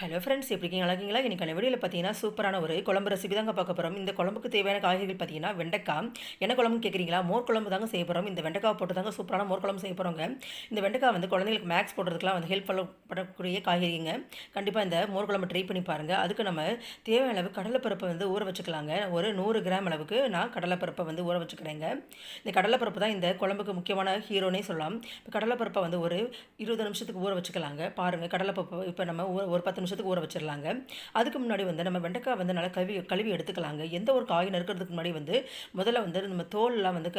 Hello friends, எப்படி இருக்கீங்க? நல்லா இருக்கீங்களா? இன்னைக்கான வீடியோவில் பார்த்தீங்கன்னா சூப்பரான ஒரு குழம்பு ரெசிபி தாங்க பார்க்க போகிறோம். இந்த குழம்புக்கு தேவையான காய்கறிகள் பார்த்தீங்கன்னா வெண்டைக்காய். என்ன குழம்புன்னு கேட்குறீங்களா? மோர் குழம்பு தாங்க செய்ய போகிறோம். இந்த வெண்டைக்காய் போட்டு தாங்க சூப்பரான மோர் குழம்பு செய்ய போகிறோங்க. இந்த வெண்டைக்காய் வந்து குழந்தைங்களுக்கு மேக்ஸ் போடுறதுக்குலாம் வந்து ஹெல்ப் பண்ணக்கூடிய காய்கறிங்க. கண்டிப்பாக இந்த மோர் குழம்பு ட்ரை பண்ணி பாருங்கள். அதுக்கு நம்ம தேவையான அளவு கடலைப்பருப்பை வந்து ஊற வச்சுக்கலாங்க. ஒரு 100 கிராம் அளவுக்கு நான் கடலைப்பருப்பை வந்து ஊற வச்சுக்கிறேங்க. இந்த கடலைப்பருப்பு தான் இந்த குழம்புக்கு முக்கியமான ஹீரோனே சொல்லலாம். இப்போ கடலைப்பருப்பை வந்து ஒரு 20 நிமிஷத்துக்கு ஊற வச்சுக்கலாங்க. பாருங்கள், கடலைப்பருப்பு இப்போ நம்ம ஒரு 10 நிமிஷத்துக்கு ஊற வச்சிடலாங்க. அதுக்கு முன்னாடி வந்து நம்ம வெண்டைக்காய் வந்து நல்லா கழுவி எடுத்துக்கலாங்க. எந்த ஒரு காய் நறுக்கிறதுக்கு முன்னாடி வந்து முதல்ல வந்து நம்ம தோல்லாம் வந்து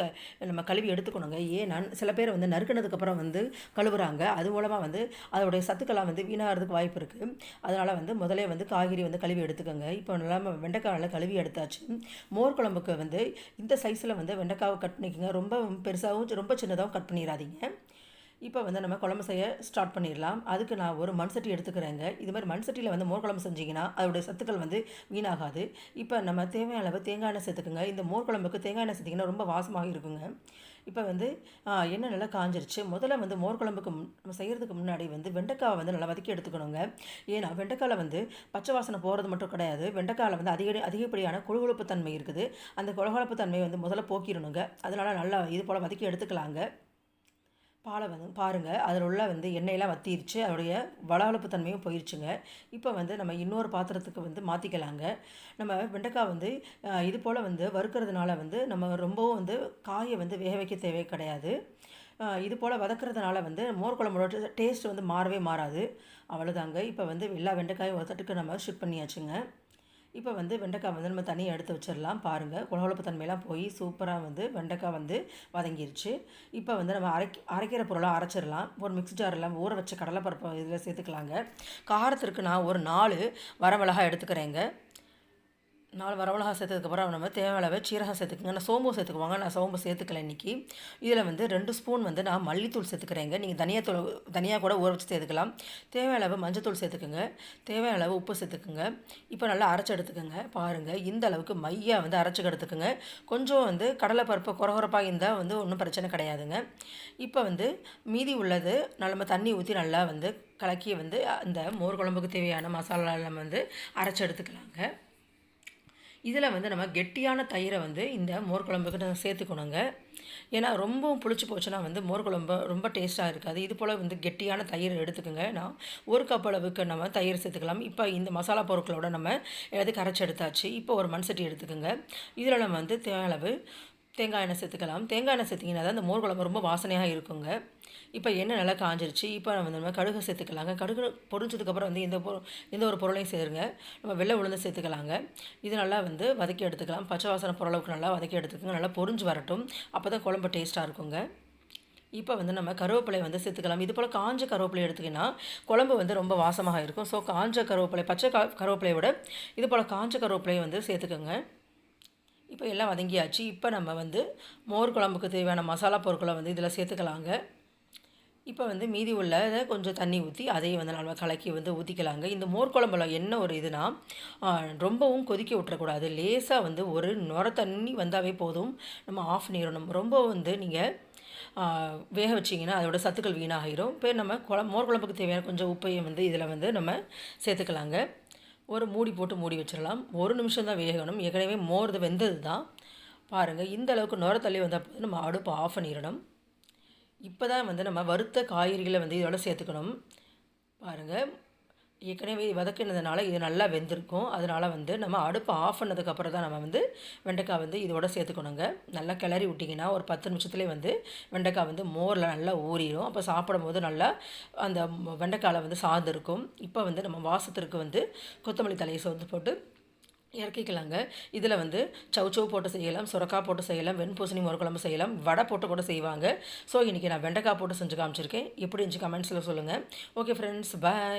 நம்ம கழுவி எடுத்துக்கணுங்க. ஏன்னா சில பேர் வந்து நறுக்கினதுக்கப்புறம் வந்து கழுவுறாங்க. அது மூலமாக வந்து அதோடைய சத்துக்கெல்லாம் வந்து வீணாகிறதுக்கு வாய்ப்பு இருக்குது. அதனால் வந்து முதலே வந்து காய்கறி வந்து கழுவி எடுத்துக்கோங்க. இப்போ நல்லா வெண்டைக்காய் நல்லா கழுவி எடுத்தாச்சு. மோர் குழம்புக்கு வந்து இந்த சைஸில் வந்து வெண்டைக்காவை கட் பண்ணிக்கோங்க. ரொம்ப பெருசாகவும் ரொம்ப சின்னதாகவும் கட் பண்ணிடாதீங்க. இப்போ வந்து நம்ம குழம்பு செய்ய ஸ்டார்ட் பண்ணிடலாம். அதுக்கு நான் ஒரு மண் சட்டி எடுத்துக்கிறேங்க. இது மாதிரி மண் சட்டியில் வந்து மோர் குழம்பு செஞ்சிங்கன்னா அதோடைய சத்துக்கள் வந்து வீணாகாது. இப்போ நம்ம தேவையான அளவு தேங்காய் எண்ணெய் சேர்த்துக்குங்க. இந்த மோர் குழம்புக்கு தேங்காய் எண்ணெய் சேர்த்திங்கன்னா ரொம்ப வாசமாக இருக்குங்க. இப்போ வந்து எண்ணெய் நல்லா காஞ்சிருச்சு. முதல்ல வந்து மோர் குழம்புக்கு நம்ம செய்கிறதுக்கு முன்னாடி வந்து வெண்டைக்காவை வந்து நல்லா வதக்கி எடுத்துக்கணுங்க. ஏன்னா வெண்டைக்காயில் வந்து பச்சை வாசனை போகிறது மட்டும் கிடையாது. வெண்டைக்காயில் வந்து அதிகப்படியான கொழுகொழுப்பு தன்மை இருக்குது. அந்த கொழுகொழுப்பு தன்மையை வந்து முதல்ல போக்கிடணுங்க. அதனால் நல்லா இது போல் வதக்கி எடுத்துக்கலாங்க. பாலை வந்து பாருங்கள், அதில் உள்ள வந்து எண்ணெயெல்லாம் வற்றிருச்சு. அதோடைய வளவளப்பு தன்மையும் போயிடுச்சுங்க. இப்போ வந்து நம்ம இன்னொரு பாத்திரத்துக்கு வந்து மாற்றிக்கலாங்க. நம்ம வெண்டைக்காய் வந்து இது போல் வந்து வறுக்கிறதுனால வந்து நம்ம ரொம்பவும் வந்து காயை வந்து வேக வைக்க தேவை கிடையாது. இது போல் வதக்கிறதுனால வந்து மோர் குழம்போட டேஸ்ட் வந்து மாறவே மாறாது. அவ்வளோதாங்க. இப்போ வந்து எல்லா வெண்டைக்காயும் ஒரு தட்டுக்கு நம்ம ஷிஃப்ட் பண்ணியாச்சுங்க. இப்போ வந்து வெண்டைக்காய் வந்து நம்ம தனியாக எடுத்து வச்சிடலாம். பாருங்கள், கொழகொழப்பு தன்மையெல்லாம் போய் சூப்பராக வந்து வெண்டைக்காய் வந்து வதங்கிருச்சு. இப்போ வந்து நம்ம அரைக்கிற பொருளாக அரைச்சிடலாம். ஒரு மிக்ஸி ஜாரில் ஊற வச்ச கடலைப்பருப்பை இதில் சேர்த்துக்கலாங்க. காரத்திற்கு நான் ஒரு 4 வரமிளகாய் எடுத்துக்கிறேங்க. 4 வரமிளகா சேர்த்ததுக்கப்புறம் நம்ம தேவையான அளவு சீரகம் சேர்த்துக்குங்க. நான் சோம்பு சேர்த்துக்குவாங்க. நான் சோம்பு சேர்த்துக்கல இன்றைக்கி. இதில் வந்து 2 ஸ்பூன் வந்து நான் மல்லித்தூள் சேர்த்துக்கிறேங்க. நீங்கள் தனியாக கூட ஊற வச்சு சேர்த்துக்கலாம். தேவையான அளவு மஞ்சத்தூள் சேர்த்துக்குங்க. தேவையான அளவு உப்பு சேர்த்துக்குங்க. இப்போ நல்லா அரைச்சி எடுத்துக்கோங்க. பாருங்கள், இந்த அளவுக்கு மையாக வந்து அரைச்சி எடுத்துக்குங்க. கொஞ்சம் வந்து கடலைப்பருப்பு குறகுறப்பாக இருந்தால் வந்து ஒன்றும் பிரச்சனை கிடையாதுங்க. இப்போ வந்து மீதி உள்ளது நம்ம தண்ணி ஊற்றி நல்லா வந்து கலக்கி வந்து அந்த மோர் குழம்புக்கு தேவையான மசாலா நம்ம வந்து அரைச்சி எடுத்துக்கலாங்க. இதில் வந்து நம்ம கெட்டியான தயிரை வந்து இந்த மோர் குழம்புக்கு நம்ம சேர்த்துக்கணுங்க. ஏன்னா ரொம்பவும் புளிச்சு போச்சுன்னா வந்து மோர் குழம்பு ரொம்ப டேஸ்ட்டாக இருக்காது. இது போல் வந்து கெட்டியான தயிர் எடுத்துக்கோங்க. நான் 1 கப் அளவுக்கு நம்ம தயிர் சேர்த்துக்கலாம். இப்போ இந்த மசாலா பொருட்களோட நம்ம எல்லாத்தையும் கரைச்சி எடுத்தாச்சு. இப்போ ஒரு மண் சட்டி எடுத்துக்கோங்க. இதில் நம்ம வந்து தேவையான அளவு தேங்காய் எண்ணெய் சேர்த்துக்கலாம். தேங்காய் எண்ணெய் சேர்த்திங்கன்னா தான் இந்த மோர் குழம்பு ரொம்ப வாசனையாக இருக்குங்க. இப்போ எண்ணெய் நல்லா காஞ்சிருச்சு. இப்போ நம்ம கடுகு சேர்த்துக்கலாங்க. கடுகு பொரிஞ்சதுக்கப்புறம் வந்து எந்த ஒரு பொருளையும் சேருங்க. நம்ம வெள்ளை உளுந்து சேர்த்துக்கலாங்க. இது நல்லா வந்து வதக்கி எடுத்துக்கலாம். பச்சை வாசனை பொருளவுக்கு நல்லா வதக்கி எடுத்துக்கோங்க. நல்லா பொரிஞ்சு வரட்டும். அப்போ தான் குழம்பு டேஸ்ட்டாக இருக்குங்க. இப்போ வந்து நம்ம கருவேப்பிலை வந்து சேர்த்துக்கலாம். இது போல் காஞ்ச கருவேப்பிலை எடுத்துக்கினா குழம்பு வந்து ரொம்ப வாசமாக இருக்கும். ஸோ காஞ்ச கருவேப்பிலை, பச்சை கருவேப்பிலையை விட இது போல் காஞ்ச கருவேப்பிலையை வந்து சேர்த்துக்கோங்க. இப்போ எல்லாம் வதங்கியாச்சு. இப்போ நம்ம வந்து மோர் குழம்புக்கு தேவையான மசாலா பொருட்களை வந்து இதில் சேர்த்துக்கலாங்க. இப்போ வந்து மீதி உள்ளதை கொஞ்சம் தண்ணி ஊற்றி அதையும் வந்து நம்ம கலக்கி வந்து ஊற்றிக்கலாங்க. இந்த மோர் குழம்புல என்ன ஒரு இதுனா, ரொம்பவும் கொதிக்க விட்டுறக்கூடாது. லேசாக வந்து ஒரு நுர தண்ணி வந்தாவே போதும், நம்ம ஆஃப் பண்ணிடணும். ரொம்ப வந்து நீங்கள் வேக வச்சிங்கன்னா அதோட சத்துக்கள் வீணாகிடும். இப்போ நம்ம மோர் குழம்புக்கு தேவையான கொஞ்சம் உப்பையும் வந்து இதில் வந்து நம்ம சேர்த்துக்கலாங்க. ஒரு மூடி போட்டு மூடி வச்சிடலாம். 1 நிமிஷம் தான் வேகணும். ஏற்கனவே மோர் வெந்தது தான். பாருங்கள், இந்த அளவுக்கு நுர தள்ளி வந்தால் போது நம்ம அடுப்பு ஆஃப் பண்ணிடணும். இப்போ தான் வந்து நம்ம வறுத்த காய்கறிகளை வந்து இதோட சேர்த்துக்கணும். பாருங்கள், ஏற்கனவே வதக்கினதுனால இது நல்லா வெந்திருக்கும். அதனால் வந்து நம்ம அடுப்பு ஆஃப் பண்ணதுக்கப்புறம் தான் நம்ம வந்து வெண்டைக்காய் வந்து இதோட சேர்த்துக்கணுங்க. நல்லா கிளறி விட்டிங்கன்னா ஒரு 10 நிமிஷத்துலேயே வந்து வெண்டைக்காய் வந்து மோரில் நல்லா ஊறிடும். அப்போ சாப்பிடும்போது நல்லா அந்த வெண்டைக்காயில் வந்து சார்ந்திருக்கும். இப்போ வந்து நம்ம வாசத்திற்கு வந்து கொத்தமல்லி தலையை சோர்ந்து போட்டு இறக்கிக்கலாங்க. இதில் வந்து சவுச்சவு போட்டு செய்யலாம், சுரக்காய் போட்டு செய்யலாம், வெண்பூசணி மோர் குழம்பு செய்யலாம், வடை போட்டு கூட செய்வாங்க. ஸோ இன்றைக்கி நான் வெண்டைக்காய் போட்டு செஞ்சு காமிச்சிருக்கேன். எப்படி இருந்துச்சு கமெண்ட்ஸில் சொல்லுங்கள். ஓகே ஃப்ரெண்ட்ஸ், பாய்.